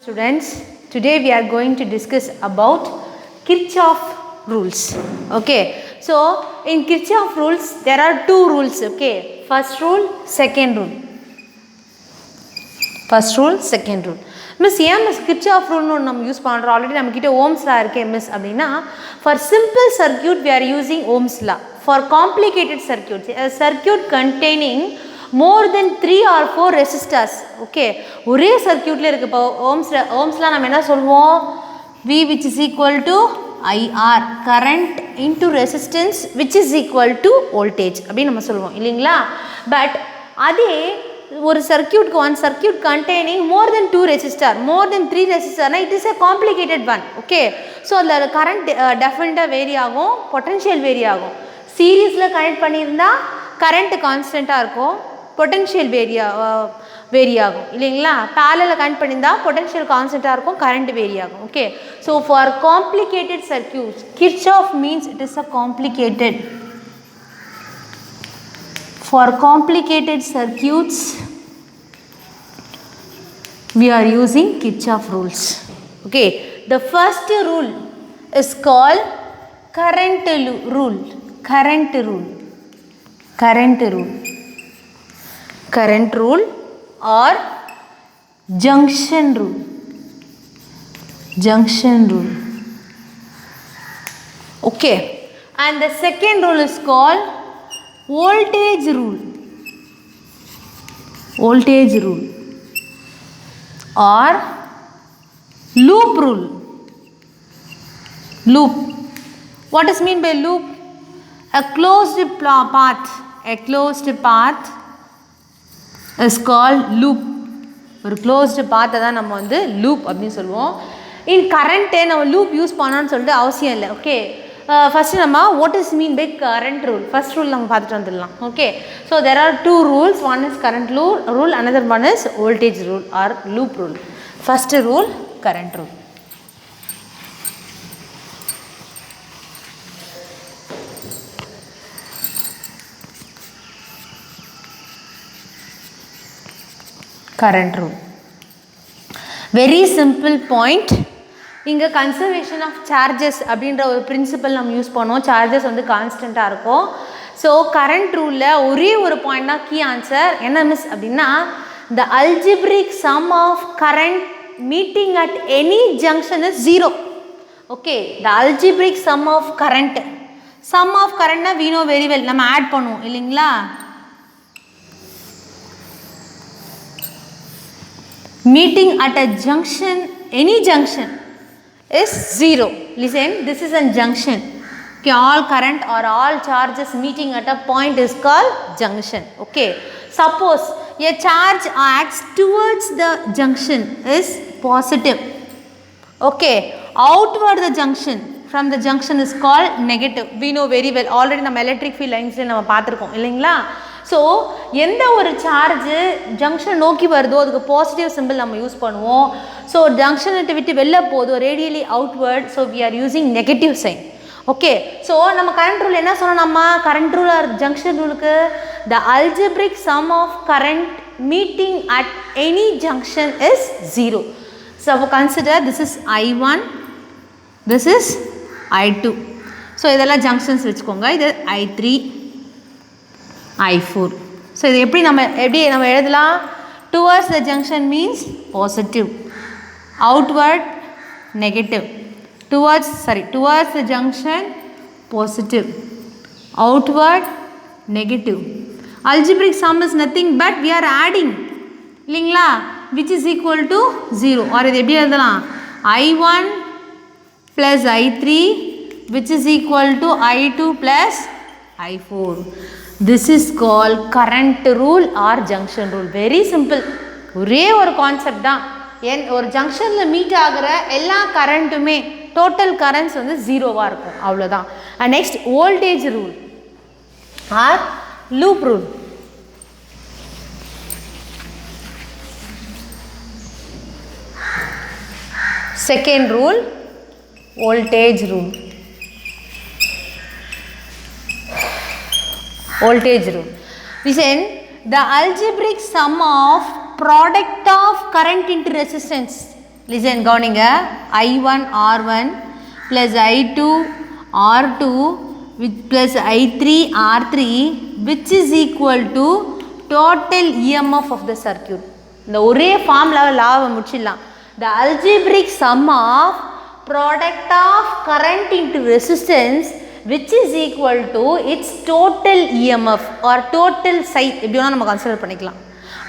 Students, today we are going to discuss about Kirchhoff rules. Okay, so in Kirchhoff rules there are two rules. Okay, first rule, second rule. First rule, second rule. Miss, Miss Kirchhoff rule no nam use pandra already namakita Ohm's law irukke miss abdina. For simple circuit we are using Ohm's law. For complicated circuits, a circuit containing more than 3 or 4 resistors. Okay, ஒரே சர்க்யூட்ல இருக்கு. இப்போ ஓம்ஸ்ல நம்ம என்ன சொல்வோம்? V which is equal to IR, current into resistance which is equal to voltage அப்படி நம்ம சொல்வோம் இல்லைங்களா? பட் அதே ஒரு சர்க்யூட்க்கு one circuit containing more than 2 resistor, more than 3 resistor, it is a complicated one. Okay, so the current definitely vary ஆகும், potential vary ஆகும். சீரிஸ்ல connect பண்ணியிருந்தா கரண்ட் கான்ஸ்டன்ட்டாக இருக்கும், பொட்டென்ஷியல் வேரி ஆகும் இல்லைங்களா? பேரலல் கனெக்ட் பண்ணியிருந்தா பொட்டென்ஷியல் கான்ஸ்டன்ட்டாக இருக்கும், கரண்ட் வேரி ஆகும். Okay, so for complicated circuits Kirchhoff means it is a complicated. For complicated circuits we are using Kirchhoff rules. Okay, the first rule is called current rule. Current rule. Current rule. Current rule or junction rule. Junction rule. Okay, and the second rule is called voltage rule. Voltage rule or loop rule. Loop. What does mean by loop? A closed path. A closed path is called loop. ஒரு closed path தான் நம்ம வந்து loop அப்படின்னு சொல்லுவோம். இன் கரண்ட்டே நம்ம loop use பண்ணணும்னு சொல்லிட்டு அவசியம் இல்லை. ஓகே, ஃபஸ்ட்டு நம்ம what is mean by current rule. First rule நம்ம பார்த்துட்டு வந்துடலாம். Okay, so there are two rules. One is current rule, another one is voltage rule or loop rule. First rule, current rule. Current rule. Very simple point. இங்கே conservation of charges அப்படின்ற ஒரு principal நம்ம use பண்ணோம். Charges வந்து கான்ஸ்டண்ட்டாக இருக்கும். So current ரூலில் ஒரே ஒரு பாயிண்ட் தான் கீ ஆன்சர். என்ன மிஸ் அப்படின்னா, the algebraic sum of current meeting at any junction is 0. Okay, the algebraic sum of current. Sum of கரண்ட்னா we know very well, நம்ம ஆட் பண்ணுவோம் இல்லைங்களா? Meeting at a junction, any junction is 0. Listen, this is a junction. Okay, all current or all charges meeting at a point is called junction. Okay, suppose a charge acts towards the junction is positive. Okay, outward the junction from the junction is called negative. We know very well, already நம்ம electric field lines நம்ம பார்த்துருக்கோம் இல்லைங்களா? So எந்த ஒரு charge junction நோக்கி வருதோ அதுக்கு positive symbol நம்ம யூஸ் பண்ணுவோம். ஸோ ஜங்ஷனை விட்டு வெளில போதும் radially outward, so we are using negative sign. Okay, so நம்ம கரண்ட் ரூல் என்ன சொன்னோம்? நம்ம கரண்ட் ரூல் ஆர் ஜங்ஷன் ரூலுக்கு the algebraic sum of current meeting at any junction is 0. So consider this is I1, this is I2. So இதெல்லாம் junctions வச்சுக்கோங்க. இது I3, I4. So இது எப்படி நம்ம எழுதலாம்? Towards the junction means positive, outward negative. Towards the junction positive, outward negative. Algebraic some is nothing but we are adding இல்லைங்களா, which is equal to 0. or இது எப்படி எழுதலாம்? I1 plus I3 which is equal to I2 plus I4. This is called current rule or junction rule. Very simple. ஒரே ஒரு concept தான். ஒரு ஜங்ஷனில் meet ஆகிற எல்லா கரண்ட்டுமே டோட்டல் கரண்ட்ஸ் வந்து 0வாக இருக்கும், அவ்வளோதான். And next voltage rule or loop rule. Second rule, voltage rule. Voltage rule. Listen, the algebraic sum of product of current into resistance listen கவனிங்க I1 R1 plus I2 R2 plus I3 R3 which is equal to total EMF of the circuit. இந்த ஒரே ஃபார்முலாவை லாவை முடிச்சிடலாம். The algebraic sum of product of current into resistance which is equal to its total EMF or total psi எப்படி வேணா நம்ம consider பண்ணிக்கலாம்.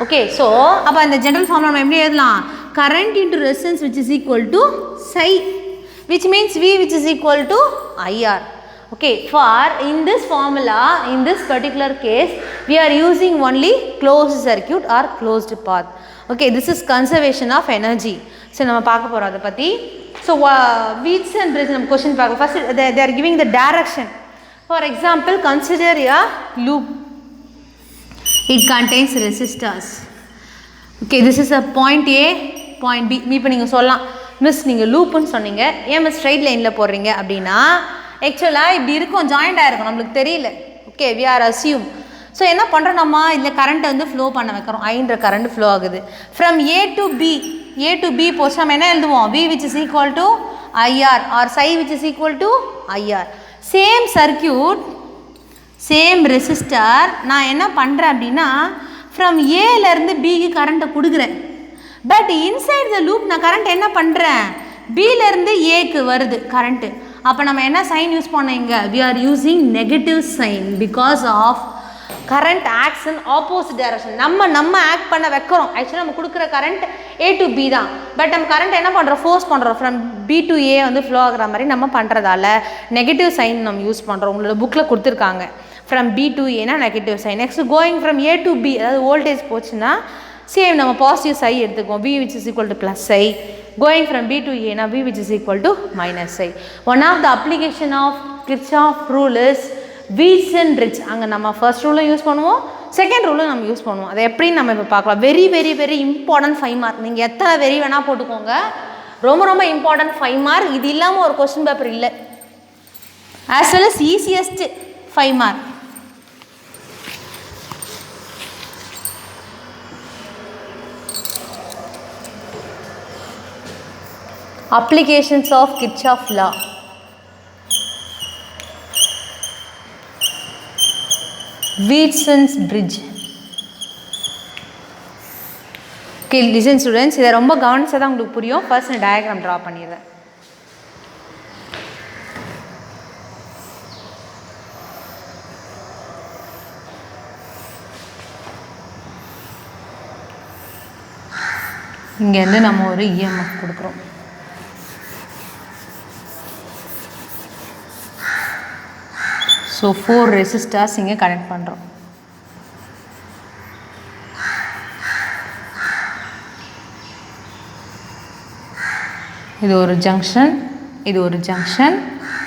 Okay so அப்போ இந்த ஜென்ரல் ஃபார்முலா நம்ம எப்படி எழுதலாம்? current into resistance which is equal to psi which means V which is equal to IR. Okay, for in this formula, in this particular case, we are using only closed circuit or closed path. Okay, this is conservation of energy. So, நம்ம பார்க்க போறோம் அதை பத்தி. So, Wheatstone bridge நம்ம question பார்க்க. First, they are giving the direction. For example, consider a loop. It contains resistors. Okay, this is a point A, point B. இப்போ நீங்க சொல்லலாம், மிஸ் நீங்கள் லூப்புன்னு சொன்னீங்க, ஏன் மிஸ் ஸ்ட்ரைட் லைனில் போடுறீங்க அப்படின்னா ஆக்சுவலாக இப்படி இருக்கும், ஜாயிண்ட் ஆகிருக்கும், நம்மளுக்கு தெரியல. Okay, we are assume. So என்ன பண்ணுறோம், நம்ம இதில் கரண்ட்டை வந்து ஃப்ளோ பண்ண வைக்கிறோம். ஐன்ற கரண்ட் ஃப்ளோ ஆகுது ஃப்ரம் ஏ டு பி போச்சு. நம்ம என்ன எழுதுவோம்? V which is equal to IR or சை which is equal to IR. Same circuit, same resistor. நான் என்ன பண்ணுறேன் அப்படின்னா ஃப்ரம் ஏலேருந்து பிக்கு கரண்ட்டை கொடுக்குறேன். பட் இன்சைட் த லூப் நான் கரண்ட் என்ன பண்ணுறேன்? பிலேருந்து ஏக்கு வருது கரண்ட்டு. அப்போ நம்ம என்ன சைன் யூஸ் பண்ணோம் இங்கே? We are using negative sign because of current acts in opposite direction. நம்ம ஆக்ட் பண்ண வைக்கிறோம். ஆக்சுவலி நம்ம கொடுக்குற கரண்ட் ஏ டு பி தான். பட் நம்ம கரண்ட் என்ன பண்ணுறோம்? ஃபோர்ஸ் பண்ணுறோம். ஃப்ரம் பி டு ஏ வந்து ஃப்ளோ ஆகிற மாதிரி நம்ம பண்ணுறதால நெகட்டிவ் சைன் நம்ம யூஸ் பண்ணுறோம். உங்களோட புக்கில் கொடுத்துருக்காங்க ஃப்ரம் பி டு ஏனா negative sign. Next going from A to B, அதாவது வோல்டேஜ் போச்சுன்னா சேம் நம்ம பாசிட்டிவ் சை எடுத்துக்குவோம். V which is equal to plus psi. Going from B to A na V which is equal to minus psi. One of the application of Kirchhoff rule is Wheatstone bridge. அங்கே நம்ம first ரூலும் use பண்ணுவோம், second ரூலும் நம்ம use பண்ணுவோம். அதை எப்படின்னு நம்ம இப்போ பார்க்கலாம். Very very very important 5 mark. நீங்கள் எத்தனை வெரி வேணால் போட்டுக்கோங்க, ரொம்ப ரொம்ப இம்பார்ட்டன்ட் 5 மார்க். இது இல்லாமல் ஒரு கொஸ்டின் பேப்பர் இல்லை. As well as easiest 5 mark. Applications of Kirchhoff law. Wheatstone's bridge. Okay, listen students, இதை ரொம்ப கவனிச்சா தான் உங்களுக்கு புரியும். ஃபர்ஸ்ட் நான் டயக்ராம் ட்ரா பண்ணிடுறேன். இங்கேருந்து நம்ம ஒரு EMF கொடுக்குறோம். ஸோ 4 ரெசிஸ்டர்ஸ் இங்கே கனெக்ட் பண்ணுறோம். இது ஒரு ஜங்ஷன், இது ஒரு ஜங்ஷன்,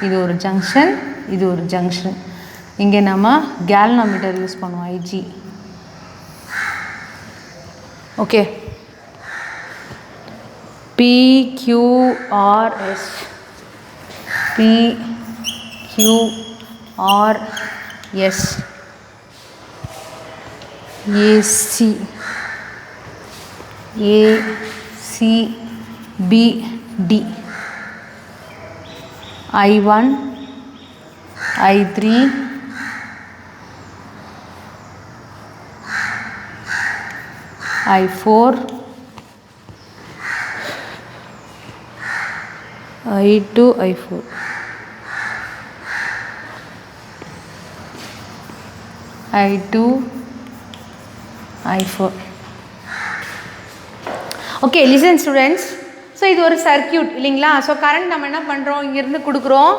இது ஒரு ஜங்ஷன், இது ஒரு ஜங்ஷன். இங்கே நம்ம கேல்வனோமீட்டர் யூஸ் பண்ணுவோம், IG. Okay, PQRS, PQRS, AC, ACBD, I1, I3, I4, I2, I4. I2, I4. Okay, listen students. So இது ஒரு சர்க்கியூட் இல்லைங்களா? ஸோ கரண்ட் நம்ம என்ன பண்ணுறோம்? இங்கேருந்து கொடுக்குறோம்,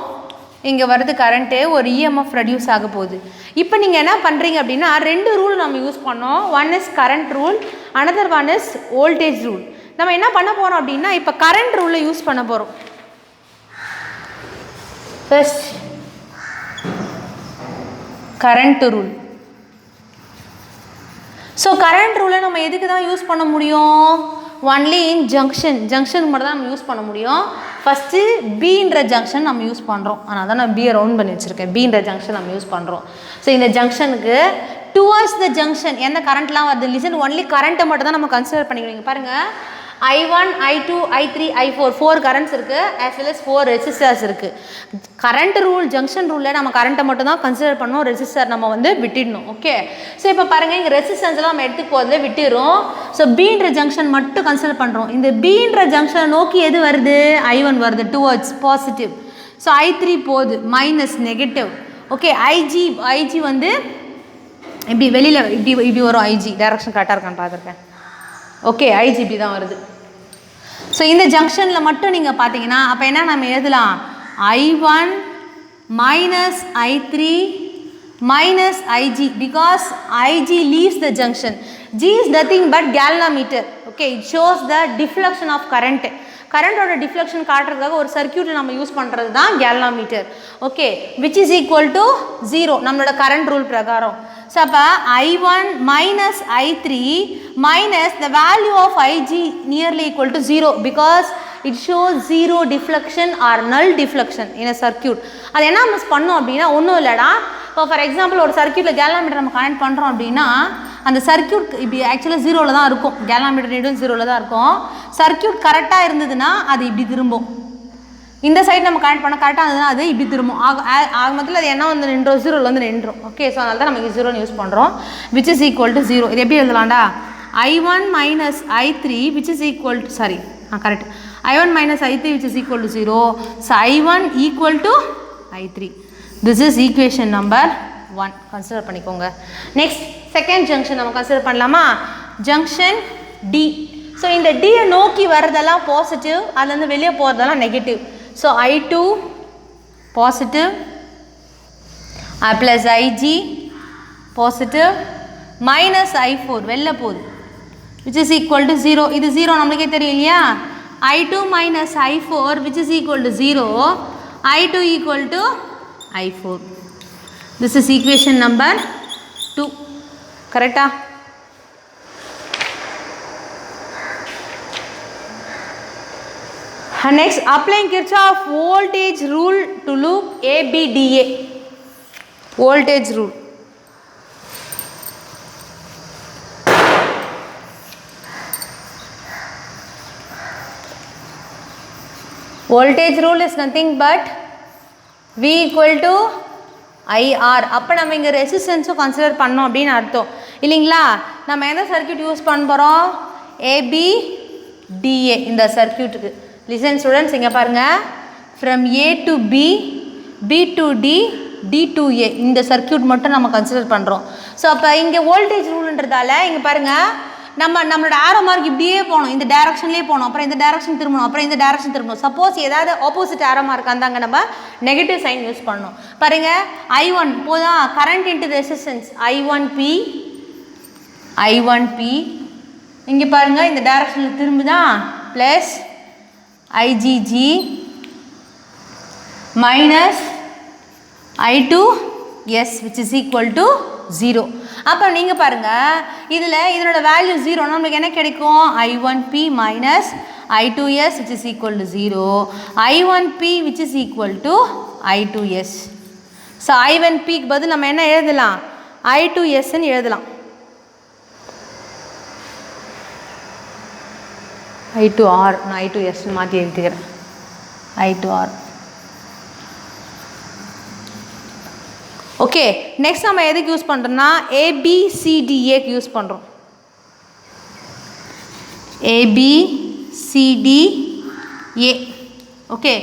இங்கே வருது கரண்ட்டு, ஒரு EMF ப்ரொடியூஸ் ஆக போகுது. இப்போ நீங்கள் என்ன பண்ணுறீங்க அப்படின்னா 2 ரூல் நம்ம யூஸ் பண்ணோம். One is current rule, another one is voltage rule. நம்ம என்ன பண்ண போகிறோம் அப்படின்னா இப்போ கரண்ட் ரூலை யூஸ் பண்ண போகிறோம். First current rule. So current ரூலை நம்ம எதுக்கு தான் யூஸ் பண்ண முடியும்? ஒன்லி இன் ஜங்ஷனுக்கு மட்டும் தான் நம்ம யூஸ் பண்ண முடியும். ஃபஸ்ட்டு பீன்ற ஜங்ஷன் நம்ம யூஸ் பண்ணுறோம், ஆனால் தான் நான் பியை ரவுண்ட் பண்ணி வச்சுருக்கேன். பீன்ற ஜங்ஷன் நம்ம யூஸ் பண்ணுறோம். ஸோ இந்த ஜங்ஷனுக்கு டுவர்ட்ஸ் த ஜங்ஷன் எந்த கரண்ட்லாம் வருது? லிசன், ஒன்லி கரண்ட்டை மட்டும் தான் நம்ம கன்சிடர் பண்ணிக்கிறீங்க. பாருங்கள், I1, I2, I3, I4 4 currents இருக்குது as well as 4 ரெசிஸ்டர்ஸ் இருக்குது. கரண்ட் ரூல் ஜங்ஷன் ரூலில் நம்ம கரண்ட்டை மட்டும் தான் கன்சிடர் பண்ணோம், ரெசிஸ்டர் நம்ம வந்து விட்டுடணும். ஓகே, ஸோ இப்போ பாருங்கள் இங்கே ரெசிஸ்டன்ஸ்லாம் நம்ம எடுத்து போகிறத விட்டுறோம். ஸோ பீன்ற ஜங்ஷன் மட்டும் கன்சிடர் பண்ணுறோம். இந்த பீன்ற ஜங்ஷனை நோக்கி எது வருது? I1 வருது டுவர்ட்ஸ் பாசிட்டிவ். ஸோ I3 போகுது மைனஸ் நெகட்டிவ். ஓகே, IG வந்து இப்படி வெளியில் இப்படி வரும். IG டைரக்ஷன் கரெக்டாக இருக்கான்னு பார்த்துருக்கேன். ஓகே, IG இப்படி தான் வருது. ஸோ இந்த ஜங்ஷனில் மட்டும் நீங்கள் பார்த்தீங்கன்னா அப்போ என்ன நம்ம எழுதலாம்? I1 minus I3 minus IG because IG leaves the junction. G is nothing but galvanometer. Okay, it shows the deflection of current. கரண்டோட டிஃப்ளெக்ஷன் காட்டுறதுக்காக ஒரு சர்க்கியூட்டில் நம்ம யூஸ் பண்ணுறது தான் galvanometer. Okay, which is equal to 0 நம்மளோட கரண்ட் ரூல் பிரகாரம். So அப்போ I1 minus I3 minus the value of IG nearly equal to 0 because it shows 0 deflection or null deflection in a circuit. அது என்ன miss பண்ணோம் அப்படின்னா ஒன்றும் இல்லைடா. இப்போ ஃபார் எக்ஸாம்பிள் ஒரு சர்க்கியூட்டில் கேல்வாமீட்டர் நம்ம கனெக்ட் பண்ணுறோம் அப்படின்னா அந்த சர்க்கியூட் இப்படி ஆக்சுவலாக 0ல் தான் இருக்கும். கேல்வாமீட்டர் ரீடும் 0ல் தான் இருக்கும். சர்க்கியூட் கரெக்டாக இருந்ததுன்னா அது இப்படி திரும்பும். இந்த சைடு நம்ம கனெக்ட் பண்ண கரெக்டாக இருந்ததுன்னா அது இப்படி திரும்பும். ஆக மொத்தத்தில் அது என்ன வந்து நின்றோம்? 0ல் வந்து நின்றோம். ஓகே, ஸோ அதனால தான் நம்ம 0 யூஸ் பண்ணுறோம். Which is equal to 0. இது எப்படி எழுதலாம்டா? I1 minus I3 which is equal to correct. I1 minus I3 which is equal to 0. So I1 equal to I3. This is equation number 1. Consider பண்ணிக்கோங்க. Next second junction நம்ம consider பண்ணலாமா? Junction D. So இந்த D நோக்கி வரதெல்லாம் positive, அதுலேருந்து வெளியே போகிறதெல்லாம் negative. So I2 positive plus IG positive minus I4 வெளில போகுது which is equal to 0. இது 0 நம்மளுக்கே தெரியும் இல்லையா? I2 minus I4 which is equal to 0. I2 equal to I4. This is equation number 2. Correct? Next, applying Kirchhoff voltage rule to loop ABDA. Voltage rule. Voltage rule is nothing but V equal to IR. அப்போ நம்ம இங்கே ரெசிஸ்டன்ஸும் consider பண்ணோம் அப்படின்னு அர்த்தம் இல்லைங்களா? நம்ம எந்த circuit use பண்ண போகிறோம்? ABDA இந்த சர்க்கியூட்டுக்கு. லிசன் ஸ்டூடெண்ட்ஸ், இங்கே பாருங்கள். From A to B, B to D, D to A இந்த சர்க்கியூட் மட்டும் நம்ம கன்சிடர் பண்ணுறோம். ஸோ அப்போ இங்கே வோல்டேஜ் ரூல்ன்றதால இங்கே பாருங்கள், நம்மளோட ஆரோ மார்க் இப்படியே போகணும், இந்த டைரக்ஷன்லேயே போகணும், அப்புறம் இந்த டைரக்ஷன் திரும்பணும், அப்புறம் இந்த டைரக்ஷன் திரும்பணும். சப்போஸ் ஏதாவது ஆப்போசிட் ஆரோ மார்க் இருந்தாங்க நம்ம நெகட்டிவ் சைன் யூஸ் பண்ணணும். பாருங்கள், I1 போதா கரண்ட் இன்ட்டு ரெசிஸ்டன்ஸ் I1P இங்கே பாருங்கள் இந்த டைரக்ஷனில் திரும்புதான் plus IGG minus I2S which is equal to 0. அப்போ நீங்கள் பாருங்கள், இதனோட வேல்யூ 0 நம்மளுக்கு என்ன கிடைக்கும்? I1P minus I2S which is equal to 0. I1P which is equal to I2S. So I1Pக்கு பதில் நம்ம என்ன எழுதலாம்? I2Sன்னு எழுதலாம். I2R நான் I2Sன்னு மாற்றி எழுதிக்கிறேன். I2R. ஓகே, நெக்ஸ்ட் நம்ம எதுக்கு யூஸ் பண்ணுறோம்னா ABCDAக்கு யூஸ் பண்ணுறோம். ABCDA. ஓகே,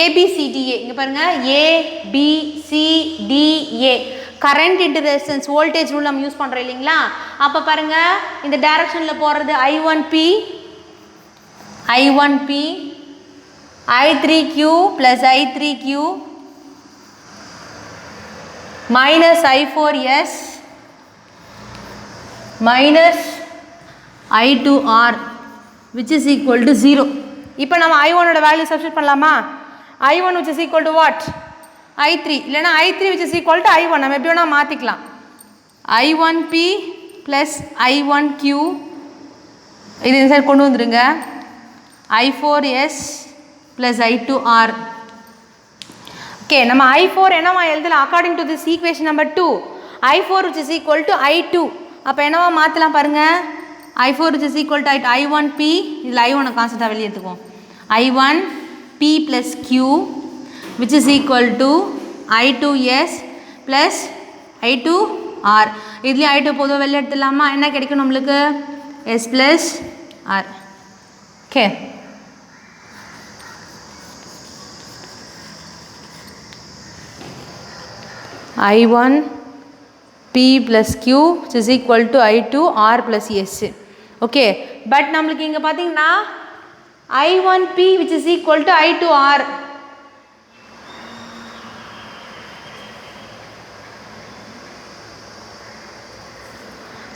ABCDA இங்கே பாருங்கள், ABCDA current into resistance voltage rule நம்ம யூஸ் பண்ணுறோம் இல்லைங்களா? அப்போ பாருங்கள், இந்த டைரக்ஷனில் போகிறது I1P I3Q plus I3Q minus I4S minus I2R which is equal to 0. இப்போ நம்ம I1 ஓட வேல்யூ சப்ஸ்டிட்யூட் பண்ணலாமா? I1 which is equal to what? I3 இல்லைனா I3 which is equal to I1 நம்ம எப்படி வேணால் மாற்றிக்கலாம். I1P plus I1Q இது இந்த சைடு கொண்டு வந்துடுங்க. I4S plus I2R. Okay, நம்ம I4 என்னவா எழுதலாம்? according to this equation number 2, I4 which is equal to I2. அப்போ என்னவா மாற்றலாம் பாருங்கள், I4 which is equal to I1P, இதில் I1 கான்ஸ்டன்ட்டாக வெளியே எடுத்துக்குவோம். I1P plus Q which is equal to I2S plus I2R. இதில் I2 பொதுவாக வெளியே எடுத்துடலாமா? என்ன கிடைக்கும் நம்மளுக்கு? S plus R. Okay. I1P plus Q which is equal to I2R plus S. Okay. But நம்மளுக்கு இங்கே பார்த்தீங்கன்னா I1P which is equal to I2R.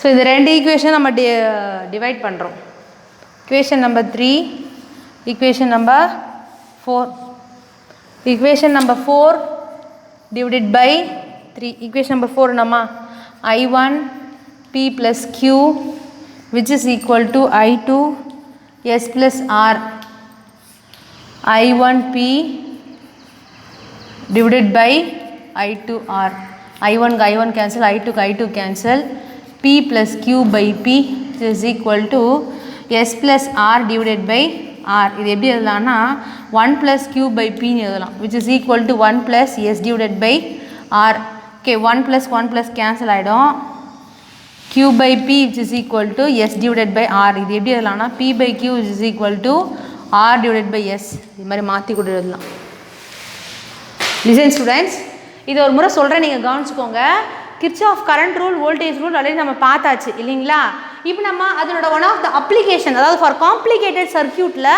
So இது ரெண்டு ஈக்குவேஷன் நம்ம டிவைட் பண்ணுறோம். equation number 3, equation number 4. equation number 4 divided by 3. equation number 4 nama I1P plus Q which is equal to I2 S plus R. I1P divided by I2R. I1 cancel, I2 cancel. P plus Q by P is equal to S plus R divided by R. இது எப்படி எழுதலாம்னா 1 plus Q by P னு எழுதலாம், which is equal to 1 plus S divided by R. Okay, 1 plus cancel ஆகிடும். Q by P which is equal to S divided by R. இது எப்படி எழுதலாம்னா P by Q which is equal to R divided by S. இது மாதிரி மாற்றி கூட எழுதலாம். Listen students, இது ஒரு முறை சொல்கிறேன், நீங்கள் கவனிச்சுக்கோங்க. Kirchhoff current rule, voltage rule already நம்ம பார்த்தாச்சு இல்லைங்களா? இப்போ நம்ம அதனோட ஒன் ஆஃப் த அப்ளிகேஷன், அதாவது ஃபார் காம்ப்ளிகேட்டட் சர்க்யூட்டில்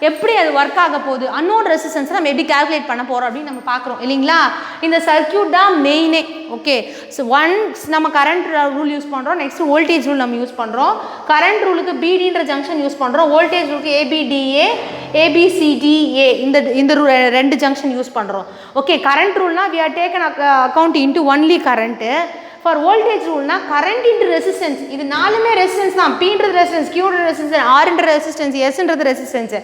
எப்படி அது ஒர்க் ஆக போகுது, அன்னோன் ரெசிஸ்டன்ஸை நம்ம எப்படி கால்குலேட் பண்ண போகிறோம் அப்படின்னு நம்ம பார்க்குறோம் இல்லைங்களா? இந்த சர்க்யூட் தான் மெயினே. ஓகே, ஸோ ஒன்ஸ் நம்ம கரண்ட் ரூல் யூஸ் பண்ணுறோம், நெக்ஸ்ட் வோல்டேஜ் ரூல் நம்ம யூஸ் பண்ணுறோம். கரண்ட் ரூலுக்கு பிடின்ற ஜங்ஷன் யூஸ் பண்ணுறோம், வோல்டேஜ் ரூலுக்கு ஏபிடிஏ ஏபிசிடிஏ இந்த ரெண்டு ஜங்ஷன் யூஸ் பண்ணுறோம். ஓகே, கரண்ட் ரூல்னா we are taken account into only current. For voltage ரூல்னா கரண்ட் இன்ட்டு ரெசிஸ்டன்ஸ், இது நாலுமே ரெசிஸ்டன்ஸ் தான். Pன்றது ரெசிஸ்டன்ஸ், Qன்றது ரெசிஸ்டன்ஸ், Rன்றது ரெசிஸ்டன்ஸ், Sன்றது ரெசிஸ்டன்ஸ்.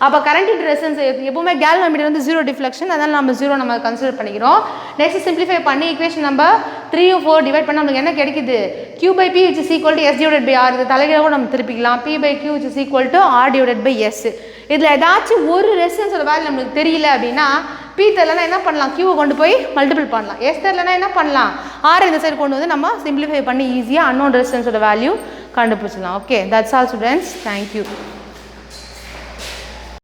அப்போ கரண்ட் இன்ட்டு ரெசிஸ்டன்ஸ் எப்பவுமே கேல்வனோமீட்டர் வந்து ஜீரோ டிஃப்ளெக்ஷன், அதனால் நம்ம ஜீரோ நம்ம கன்சிடர் பண்ணிக்கிறோம். நெக்ஸ்ட் சிம்பிளிஃபை பண்ணி ஈக்குவேஷன் நம்பர் 3 4 டிவைட் பண்ணால் நமக்கு என்ன கிடைக்குது? Q by P which is equal to S divided by R. இது தலைகீழ கூட நம்ம திருப்பிக்கலாம். P by Q which is equal to R divided by S. இதில் ஏதாச்சும் ஒரு ரெசிஸ்டன்ஸோட வேல்யூ நம்மளுக்கு தெரியல அப்படின்னா P தெரியலனா என்ன பண்ணலாம்? Qவை கொண்டு போய் மல்டிபிள் பண்ணலாம். S தெரியலனா என்ன பண்ணலாம்? R இந்த சைடு கொண்டு வந்து நம்ம சிம்பிளிஃபை பண்ணி ஈஸியாக அன்னோன் ரெசிஸ்டன்ஸோட வேல்யூ கண்டுபிடிச்சலாம். Okay, that's all students. Thank you.